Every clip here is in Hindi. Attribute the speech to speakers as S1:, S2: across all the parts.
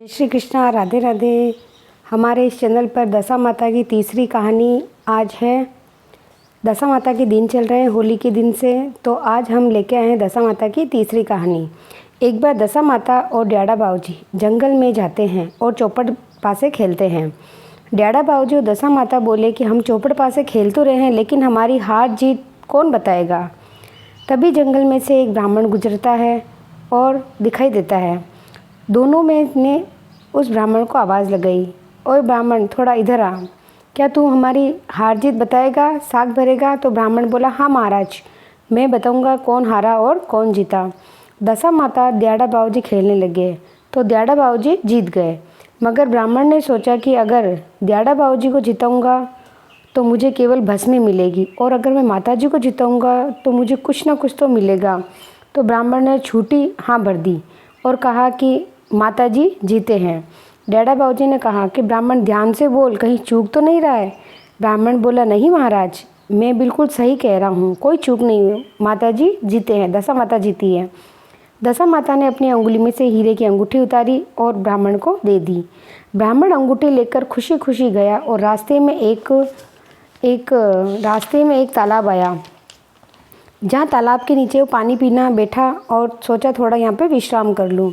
S1: जय श्री कृष्णा, राधे राधे। हमारे इस चैनल पर दशा माता की तीसरी कहानी आज है। दशा माता के दिन चल रहे हैं होली के दिन से, तो आज हम लेके आए हैं दशा माता की तीसरी कहानी। एक बार दशा माता और ड्याड़ा बाबूजी जंगल में जाते हैं और चौपड़ पासे खेलते हैं। ड्याड़ा बाबूजी और दशा माता बोले कि हम चौपड़ पासे खेल तो रहे हैं, लेकिन हमारी हार जीत कौन बताएगा। तभी जंगल में से एक ब्राह्मण गुजरता है और दिखाई देता है। दोनों में ने उस ब्राह्मण को आवाज़ लगाई, ओए ब्राह्मण, थोड़ा इधर आ, क्या तू हमारी हार जीत बताएगा, साख भरेगा। तो ब्राह्मण बोला, हाँ महाराज, मैं बताऊंगा कौन हारा और कौन जीता। दशा माता ड्याड़ा बाबूजी खेलने लगे तो ड्याड़ा बाबूजी जीत गए, मगर ब्राह्मण ने सोचा कि अगर ड्याड़ा बाबूजी को जिताऊंगा तो मुझे केवल भस्मी मिलेगी, और अगर मैं माता जी को जिताऊंगा तो मुझे कुछ ना कुछ तो मिलेगा। तो ब्राह्मण ने छूटी हाँ भर दी और कहा कि माता जी जीते हैं। ड्याड़ा बाबूजी ने कहा कि ब्राह्मण ध्यान से बोल, कहीं चूक तो नहीं रहा है। ब्राह्मण बोला, नहीं महाराज, मैं बिल्कुल सही कह रहा हूँ, कोई चूक नहीं हुई, माता जी जीते हैं, दशा माता जीती है। दशा माता ने अपनी अंगुली में से हीरे की अंगूठी उतारी और ब्राह्मण को दे दी। ब्राह्मण अंगूठी लेकर खुशी खुशी गया और रास्ते में एक तालाब आया, जहाँ तालाब के नीचे वो पानी पीना बैठा और सोचा थोड़ा यहाँ पे विश्राम कर लूँ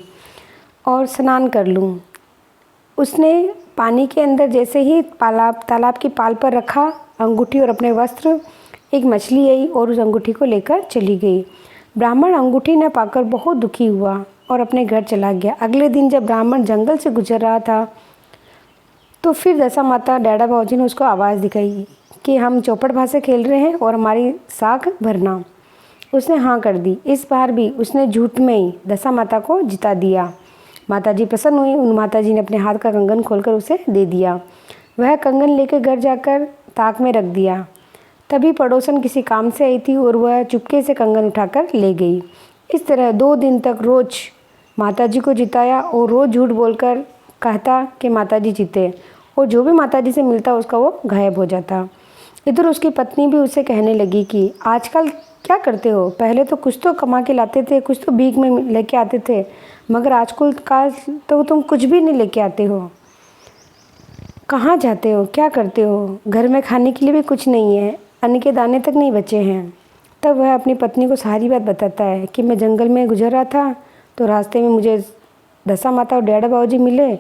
S1: और स्नान कर लूँ। उसने पानी के अंदर जैसे ही तालाब की पाल पर रखा अंगूठी और अपने वस्त्र, एक मछली आई और उस अंगूठी को लेकर चली गई। ब्राह्मण अंगूठी न पाकर बहुत दुखी हुआ और अपने घर चला गया। अगले दिन जब ब्राह्मण जंगल से गुजर रहा था तो फिर दशा माता ड्याड़ा बाबूजी ने उसको आवाज़ दिखाई कि हम चौपड़ भासे खेल रहे हैं और हमारी साख भरना। उसने हाँ कर दी। इस बार भी उसने झूठ में ही दशा माता को जिता दिया। माताजी प्रसन्न हुई। उन माताजी ने अपने हाथ का कंगन खोलकर उसे दे दिया। वह कंगन लेकर घर जाकर ताक में रख दिया। तभी पड़ोसन किसी काम से आई थी और वह चुपके से कंगन उठाकर ले गई। इस तरह 2 दिन तक रोज माताजी को जिताया और रोज़ झूठ बोलकर कहता कि माताजी जीते, और जो भी माताजी से मिलता उसका वो गायब हो जाता। इधर उसकी पत्नी भी उसे कहने लगी कि आजकल क्या करते हो, पहले तो कुछ तो कमा के लाते थे, कुछ तो भीख में लेके आते थे, मगर आजकल का तो तुम कुछ भी नहीं लेके आते हो। कहाँ जाते हो, क्या करते हो, घर में खाने के लिए भी कुछ नहीं है, अन्न के दाने तक नहीं बचे हैं। तब वह अपनी पत्नी को सारी बात बताता है कि मैं जंगल में गुजर रहा था तो रास्ते में मुझे दशा माता और ड्याड़ा बाबूजी मिले।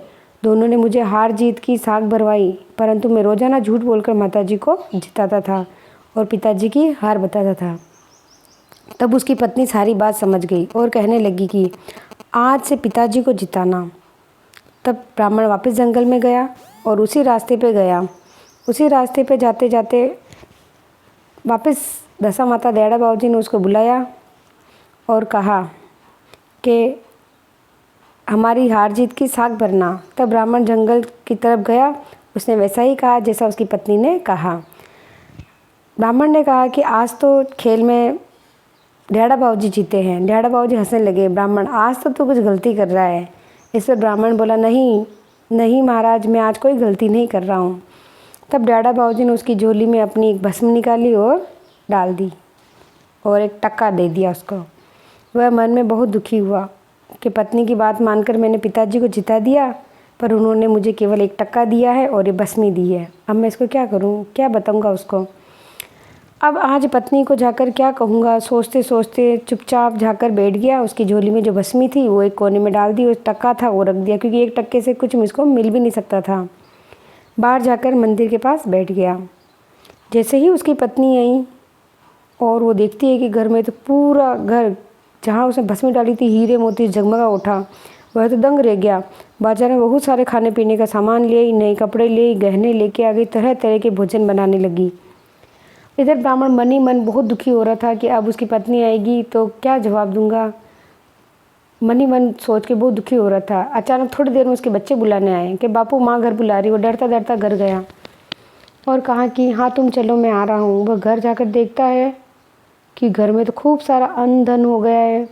S1: दोनों ने मुझे हार जीत की साख भरवाई, परंतु मैं रोज़ाना झूठ बोलकर माताजी को जिताता था और पिताजी की हार बताता था। तब उसकी पत्नी सारी बात समझ गई और कहने लगी कि आज से पिताजी को जिताना। तब ब्राह्मण वापस जंगल में गया और उसी रास्ते पे गया। उसी रास्ते पे जाते जाते वापस दशा माता ड्याड़ा बाबूजी ने उसको बुलाया और कहा कि हमारी हार जीत की साख भरना। तब ब्राह्मण जंगल की तरफ गया। उसने वैसा ही कहा जैसा उसकी पत्नी ने कहा। ब्राह्मण ने कहा कि आज तो खेल में ड्याड़ा बाबूजी जीते हैं। ड्याड़ा बाबूजी हंसने लगे। ब्राह्मण, आज तो तू कुछ गलती कर रहा है। इस पर ब्राह्मण बोला, नहीं नहीं महाराज, मैं आज कोई गलती नहीं कर रहा हूँ। तब ड्याड़ा बाबूजी ने उसकी झोली में अपनी एक भस्म निकाली और डाल दी और एक टक्का दे दिया उसको। वह मन में बहुत दुखी हुआ कि पत्नी की बात मानकर मैंने पिताजी को जिता दिया, पर उन्होंने मुझे केवल एक टक्का दिया है और ये भस्मी दी है। अब मैं इसको क्या करूँ, क्या बताऊँगा उसको। अब आज पत्नी को जाकर क्या कहूँगा, सोचते सोचते चुपचाप जाकर बैठ गया। उसकी झोली में जो भस्मी थी वो एक कोने में डाल दी, उस टक्का था वो रख दिया, क्योंकि एक टक्के से कुछ मुझको मिल भी नहीं सकता था। बाहर जाकर मंदिर के पास बैठ गया। जैसे ही उसकी पत्नी आई और वो देखती है कि घर में तो पूरा घर जहाँ उसने भस्मी डाली थी हीरे मोती जगमगा उठा। वह तो दंग रह गया। बाजार में बहुत सारे खाने पीने का सामान ले, नए कपड़े ले, गहने लेके आ गई, तरह तरह के भोजन बनाने लगी। इधर ब्राह्मण मन ही मन बहुत दुखी हो रहा था कि अब उसकी पत्नी आएगी तो क्या जवाब दूंगा। मन ही मन सोच के बहुत दुखी हो रहा था। अचानक थोड़ी देर में उसके बच्चे बुलाने आए कि बापू, माँ घर बुला रही। वो डरता डरता घर गया और कहा कि हाँ तुम चलो, मैं आ रहा हूँ। वह घर जाकर देखता है कि घर में तो खूब सारा अन्न धन हो गया है,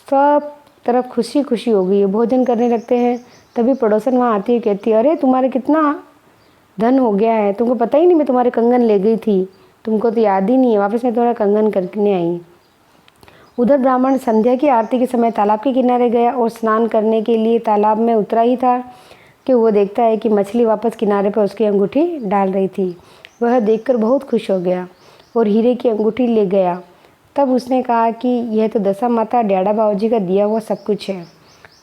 S1: सब तरफ खुशी खुशी हो गई है। भोजन करने लगते हैं। तभी पड़ोसन वहाँ आती है, कहती है, अरे तुम्हारे कितना धन हो गया है, तुमको पता ही नहीं, मैं तुम्हारे कंगन ले गई थी, तुमको तो याद ही नहीं है, वापस मैं तुम्हारा कंगन करने आई। उधर ब्राह्मण संध्या की आरती के समय तालाब के किनारे गया और स्नान करने के लिए तालाब में उतरा ही था कि वो देखता है कि मछली वापस किनारे पर उसकी अंगूठी डाल रही थी। वह देखकर बहुत खुश हो गया और हीरे की अंगूठी ले गया। तब उसने कहा कि यह तो दशा माता ड्याढ़ा बाबूजी का दिया हुआ सब कुछ है।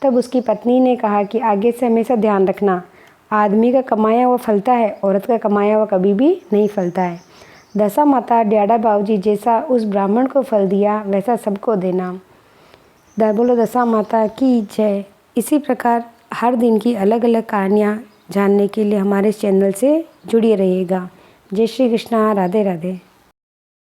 S1: तब उसकी पत्नी ने कहा कि आगे से हमेशा ध्यान रखना, आदमी का कमाया हुआ फलता है, औरत का कमाया हुआ कभी भी नहीं फलता है। दशा माता ड्याढ़ा बाबूजी जैसा उस ब्राह्मण को फल दिया वैसा सबको देना। बोलो दशा माता की जय। इसी प्रकार हर दिन की अलग अलग कहानियाँ जानने के लिए हमारे चैनल से जुड़े रहिएगा। जय श्री कृष्णा, राधे राधे।